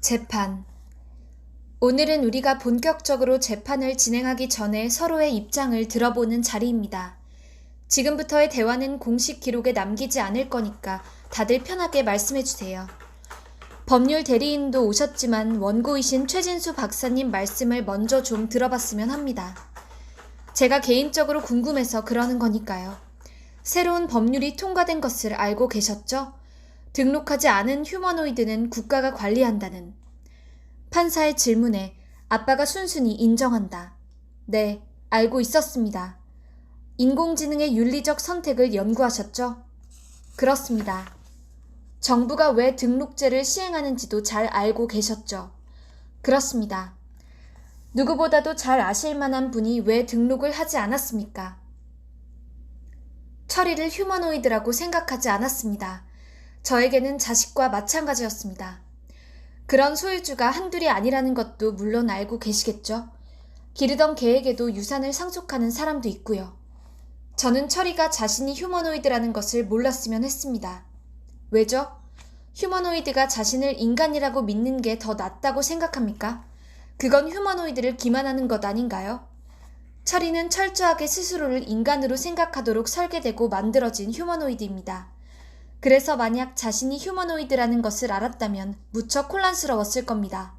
재판. 오늘은 우리가 본격적으로 재판을 진행하기 전에 서로의 입장을 들어보는 자리입니다. 지금부터의 대화는 공식 기록에 남기지 않을 거니까 다들 편하게 말씀해주세요. 법률 대리인도 오셨지만 원고이신 최진수 박사님 말씀을 먼저 좀 들어봤으면 합니다. 제가 개인적으로 궁금해서 그러는 거니까요. 새로운 법률이 통과된 것을 알고 계셨죠? 등록하지 않은 휴머노이드는 국가가 관리한다는. 판사의 질문에 아빠가 순순히 인정한다. 네, 알고 있었습니다. 인공지능의 윤리적 선택을 연구하셨죠? 그렇습니다. 정부가 왜 등록제를 시행하는지도 잘 알고 계셨죠? 그렇습니다. 누구보다도 잘 아실 만한 분이 왜 등록을 하지 않았습니까? 철이를 휴머노이드라고 생각하지 않았습니다. 저에게는 자식과 마찬가지였습니다. 그런 소유주가 한둘이 아니라는 것도 물론 알고 계시겠죠? 기르던 개에게도 유산을 상속하는 사람도 있고요. 저는 철이가 자신이 휴머노이드라는 것을 몰랐으면 했습니다. 왜죠? 휴머노이드가 자신을 인간이라고 믿는 게 더 낫다고 생각합니까? 그건 휴머노이드를 기만하는 것 아닌가요? 철이는 철저하게 스스로를 인간으로 생각하도록 설계되고 만들어진 휴머노이드입니다. 그래서 만약 자신이 휴머노이드라는 것을 알았다면 무척 혼란스러웠을 겁니다.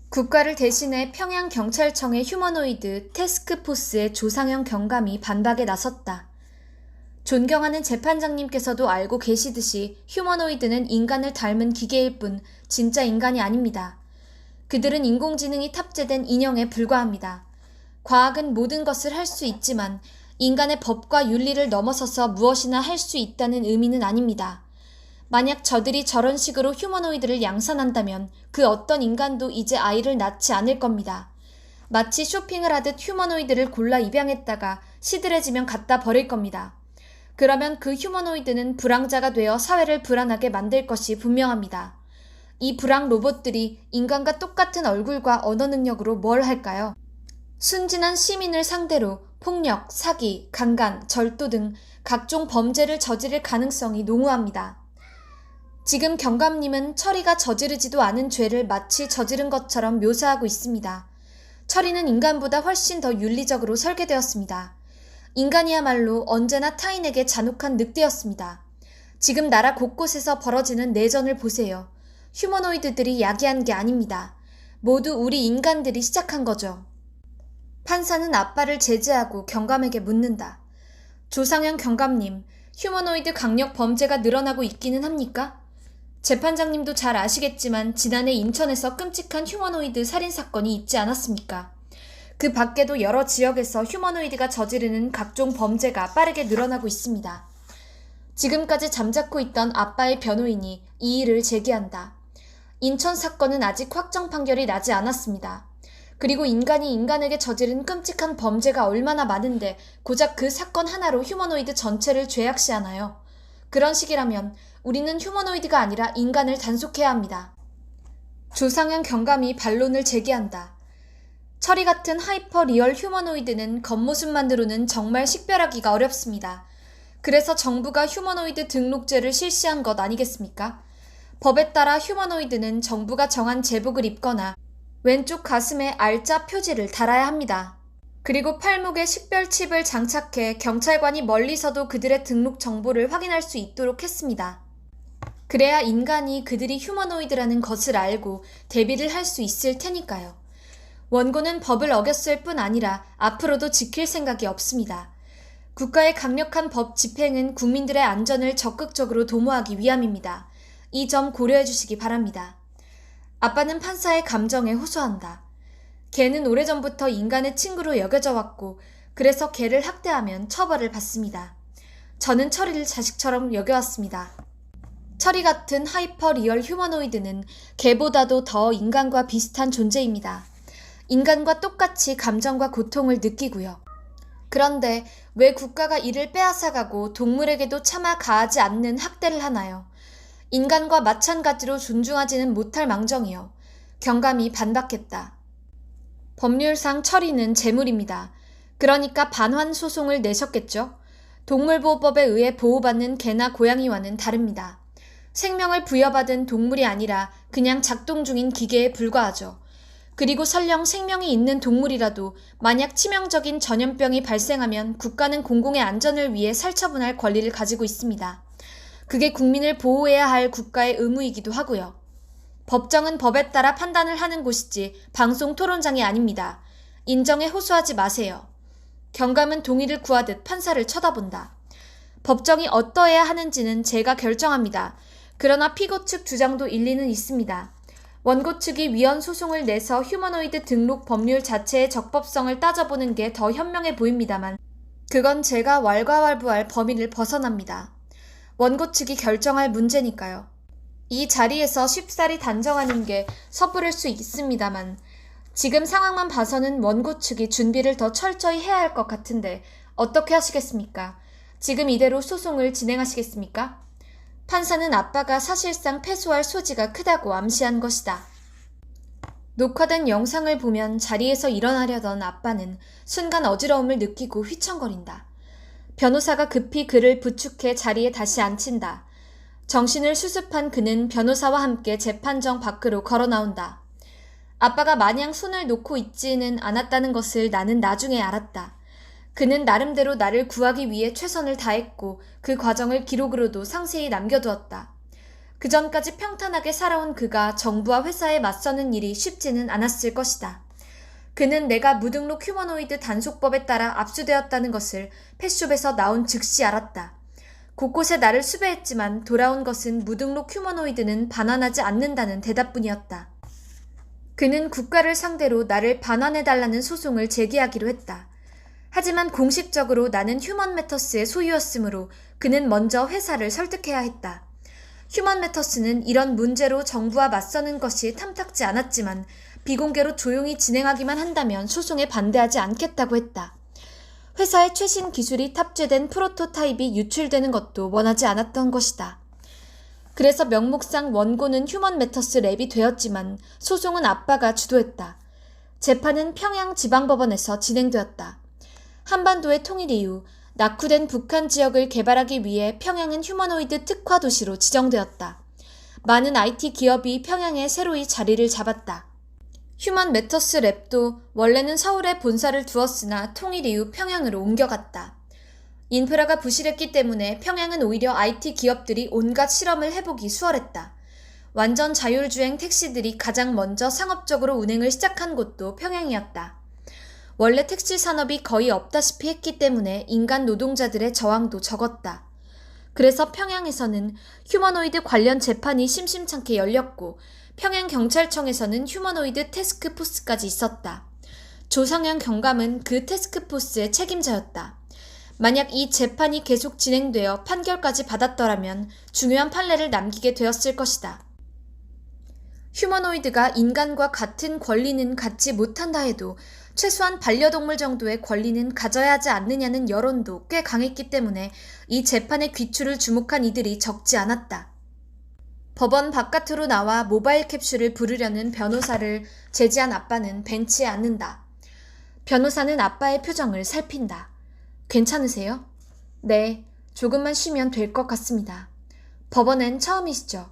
국가를 대신해 평양경찰청의 휴머노이드 태스크포스의 조상현 경감이 반박에 나섰다. 존경하는 재판장님께서도 알고 계시듯이 휴머노이드는 인간을 닮은 기계일 뿐 진짜 인간이 아닙니다. 그들은 인공지능이 탑재된 인형에 불과합니다. 과학은 모든 것을 할 수 있지만 인간의 법과 윤리를 넘어서서 무엇이나 할 수 있다는 의미는 아닙니다. 만약 저들이 저런 식으로 휴머노이드를 양산한다면 그 어떤 인간도 이제 아이를 낳지 않을 겁니다. 마치 쇼핑을 하듯 휴머노이드를 골라 입양했다가 시들해지면 갖다 버릴 겁니다. 그러면 그 휴머노이드는 불황자가 되어 사회를 불안하게 만들 것이 분명합니다. 이 불황 로봇들이 인간과 똑같은 얼굴과 언어 능력으로 뭘 할까요? 순진한 시민을 상대로 폭력, 사기, 강간, 절도 등 각종 범죄를 저지를 가능성이 농후합니다. 지금 경감님은 철이가 저지르지도 않은 죄를 마치 저지른 것처럼 묘사하고 있습니다. 철이는 인간보다 훨씬 더 윤리적으로 설계되었습니다. 인간이야말로 언제나 타인에게 잔혹한 늑대였습니다. 지금 나라 곳곳에서 벌어지는 내전을 보세요. 휴머노이드들이 야기한 게 아닙니다. 모두 우리 인간들이 시작한 거죠. 판사는 아빠를 제지하고 경감에게 묻는다. 조상현 경감님, 휴머노이드 강력 범죄가 늘어나고 있기는 합니까? 재판장님도 잘 아시겠지만 지난해 인천에서 끔찍한 휴머노이드 살인사건이 있지 않았습니까? 그 밖에도 여러 지역에서 휴머노이드가 저지르는 각종 범죄가 빠르게 늘어나고 있습니다. 지금까지 잠자코 있던 아빠의 변호인이 이 일을 제기한다. 인천 사건은 아직 확정 판결이 나지 않았습니다. 그리고 인간이 인간에게 저지른 끔찍한 범죄가 얼마나 많은데 고작 그 사건 하나로 휴머노이드 전체를 죄악시하나요? 그런 식이라면 우리는 휴머노이드가 아니라 인간을 단속해야 합니다. 조상현 경감이 반론을 제기한다. 철이 같은 하이퍼 리얼 휴머노이드는 겉모습만으로는 정말 식별하기가 어렵습니다. 그래서 정부가 휴머노이드 등록제를 실시한 것 아니겠습니까? 법에 따라 휴머노이드는 정부가 정한 제복을 입거나 왼쪽 가슴에 알짜 표지를 달아야 합니다. 그리고 팔목에 식별 칩을 장착해 경찰관이 멀리서도 그들의 등록 정보를 확인할 수 있도록 했습니다. 그래야 인간이 그들이 휴머노이드라는 것을 알고 대비를 할 수 있을 테니까요. 원고는 법을 어겼을 뿐 아니라 앞으로도 지킬 생각이 없습니다. 국가의 강력한 법 집행은 국민들의 안전을 적극적으로 도모하기 위함입니다. 이 점 고려해 주시기 바랍니다. 아빠는 판사의 감정에 호소한다. 개는 오래전부터 인간의 친구로 여겨져 왔고 그래서 개를 학대하면 처벌을 받습니다. 저는 철이를 자식처럼 여겨왔습니다. 철이 같은 하이퍼 리얼 휴머노이드는 개보다도 더 인간과 비슷한 존재입니다. 인간과 똑같이 감정과 고통을 느끼고요. 그런데 왜 국가가 이를 빼앗아가고 동물에게도 차마 가하지 않는 학대를 하나요? 인간과 마찬가지로 존중하지는 못할 망정이요. 경감이 반박했다. 법률상 철이는 재물입니다. 그러니까 반환 소송을 내셨겠죠? 동물보호법에 의해 보호받는 개나 고양이와는 다릅니다. 생명을 부여받은 동물이 아니라 그냥 작동 중인 기계에 불과하죠. 그리고 설령 생명이 있는 동물이라도 만약 치명적인 전염병이 발생하면 국가는 공공의 안전을 위해 살처분할 권리를 가지고 있습니다. 그게 국민을 보호해야 할 국가의 의무이기도 하고요. 법정은 법에 따라 판단을 하는 곳이지 방송 토론장이 아닙니다. 인정에 호소하지 마세요. 경감은 동의를 구하듯 판사를 쳐다본다. 법정이 어떠해야 하는지는 제가 결정합니다. 그러나 피고 측 주장도 일리는 있습니다. 원고 측이 위헌 소송을 내서 휴머노이드 등록 법률 자체의 적법성을 따져보는 게 더 현명해 보입니다만 그건 제가 왈가왈부할 범위를 벗어납니다. 원고 측이 결정할 문제니까요. 이 자리에서 쉽사리 단정하는 게 섣부를 수 있습니다만 지금 상황만 봐서는 원고 측이 준비를 더 철저히 해야 할 것 같은데 어떻게 하시겠습니까? 지금 이대로 소송을 진행하시겠습니까? 판사는 아빠가 사실상 패소할 소지가 크다고 암시한 것이다. 녹화된 영상을 보면 자리에서 일어나려던 아빠는 순간 어지러움을 느끼고 휘청거린다. 변호사가 급히 그를 부축해 자리에 다시 앉힌다. 정신을 수습한 그는 변호사와 함께 재판정 밖으로 걸어 나온다. 아빠가 마냥 손을 놓고 있지는 않았다는 것을 나는 나중에 알았다. 그는 나름대로 나를 구하기 위해 최선을 다했고 그 과정을 기록으로도 상세히 남겨두었다. 그 전까지 평탄하게 살아온 그가 정부와 회사에 맞서는 일이 쉽지는 않았을 것이다. 그는 내가 무등록 휴머노이드 단속법에 따라 압수되었다는 것을 펫숍에서 나온 즉시 알았다. 곳곳에 나를 수배했지만 돌아온 것은 무등록 휴머노이드는 반환하지 않는다는 대답뿐이었다. 그는 국가를 상대로 나를 반환해달라는 소송을 제기하기로 했다. 하지만 공식적으로 나는 휴먼 매터스의 소유였으므로 그는 먼저 회사를 설득해야 했다. 휴먼 매터스는 이런 문제로 정부와 맞서는 것이 탐탁지 않았지만 비공개로 조용히 진행하기만 한다면 소송에 반대하지 않겠다고 했다. 회사의 최신 기술이 탑재된 프로토타입이 유출되는 것도 원하지 않았던 것이다. 그래서 명목상 원고는 휴먼 매터스 랩이 되었지만 소송은 아빠가 주도했다. 재판은 평양지방법원에서 진행되었다. 한반도의 통일 이후 낙후된 북한 지역을 개발하기 위해 평양은 휴머노이드 특화 도시로 지정되었다. 많은 IT 기업이 평양에 새로이 자리를 잡았다. 휴먼 매터스 랩도 원래는 서울에 본사를 두었으나 통일 이후 평양으로 옮겨갔다. 인프라가 부실했기 때문에 평양은 오히려 IT 기업들이 온갖 실험을 해보기 수월했다. 완전 자율주행 택시들이 가장 먼저 상업적으로 운행을 시작한 곳도 평양이었다. 원래 택시 산업이 거의 없다시피 했기 때문에 인간 노동자들의 저항도 적었다. 그래서 평양에서는 휴머노이드 관련 재판이 심심찮게 열렸고 평양경찰청에서는 휴머노이드 태스크포스까지 있었다. 조성현 경감은 그 태스크포스의 책임자였다. 만약 이 재판이 계속 진행되어 판결까지 받았더라면 중요한 판례를 남기게 되었을 것이다. 휴머노이드가 인간과 같은 권리는 갖지 못한다 해도 최소한 반려동물 정도의 권리는 가져야 하지 않느냐는 여론도 꽤 강했기 때문에 이 재판의 귀추를 주목한 이들이 적지 않았다. 법원 바깥으로 나와 모바일 캡슐을 부르려는 변호사를 제지한 아빠는 벤치에 앉는다. 변호사는 아빠의 표정을 살핀다. 괜찮으세요? 네, 조금만 쉬면 될 것 같습니다. 법원엔 처음이시죠?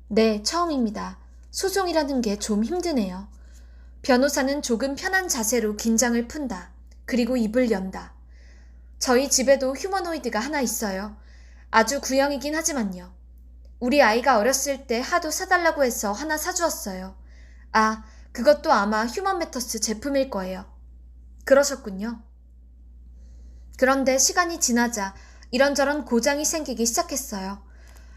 네, 처음입니다. 소송이라는 게 좀 힘드네요. 변호사는 조금 편한 자세로 긴장을 푼다. 그리고 입을 연다. 저희 집에도 휴머노이드가 하나 있어요. 아주 구형이긴 하지만요. 우리 아이가 어렸을 때 하도 사달라고 해서 하나 사주었어요. 아, 그것도 아마 휴먼 매터스 제품일 거예요. 그러셨군요. 그런데 시간이 지나자 이런저런 고장이 생기기 시작했어요.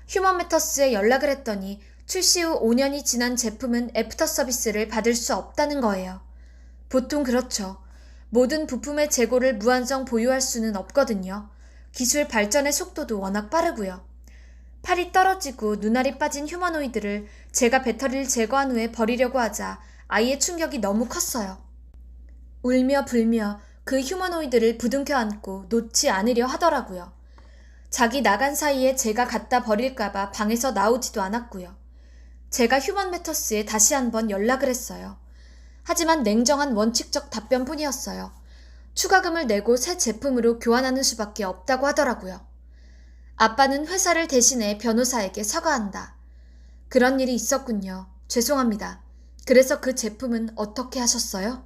휴먼 매터스에 연락을 했더니 출시 후 5년이 지난 제품은 애프터 서비스를 받을 수 없다는 거예요. 보통 그렇죠. 모든 부품의 재고를 무한정 보유할 수는 없거든요. 기술 발전의 속도도 워낙 빠르고요. 팔이 떨어지고 눈알이 빠진 휴머노이드를 제가 배터리를 제거한 후에 버리려고 하자 아이의 충격이 너무 컸어요. 울며 불며 그 휴머노이드를 부둥켜 안고 놓지 않으려 하더라고요. 자기 나간 사이에 제가 갖다 버릴까봐 방에서 나오지도 않았고요. 제가 휴먼 매터스에 다시 한번 연락을 했어요. 하지만 냉정한 원칙적 답변뿐이었어요. 추가금을 내고 새 제품으로 교환하는 수밖에 없다고 하더라고요. 아빠는 회사를 대신해 변호사에게 사과한다. 그런 일이 있었군요. 죄송합니다. 그래서 그 제품은 어떻게 하셨어요?